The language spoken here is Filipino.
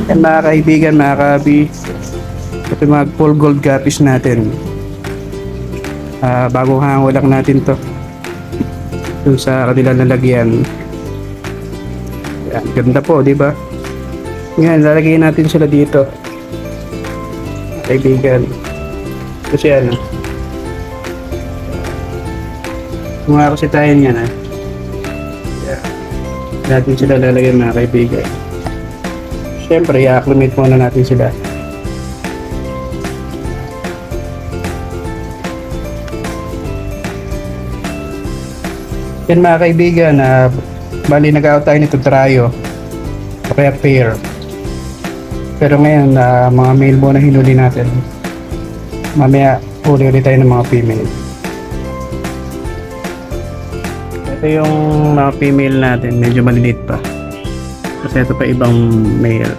Yan mga kaibigan, mga kabi. Ito yung mga full gold guppies natin. Bagong hango lang natin to. Dun sa kanilang lalagyan. Yan, ganda po, di ba? Ngayon, lalagyan natin sila dito. Kaibigan. Kasi ano, mga kasi tayo niyan ah. Yeah. Natin sila lalagyan mga kaibigan. Siyempre, i-acclimate muna natin sila. Yan mga kaibigan, bali nag-out tayo nito tryo o kaya pair. Pero ngayon, mga male muna hinuli natin. Mamaya, huli ulit tayo ng mga female. Ito yung mga female natin, medyo maliliit pa. Kasi ito pa ibang male.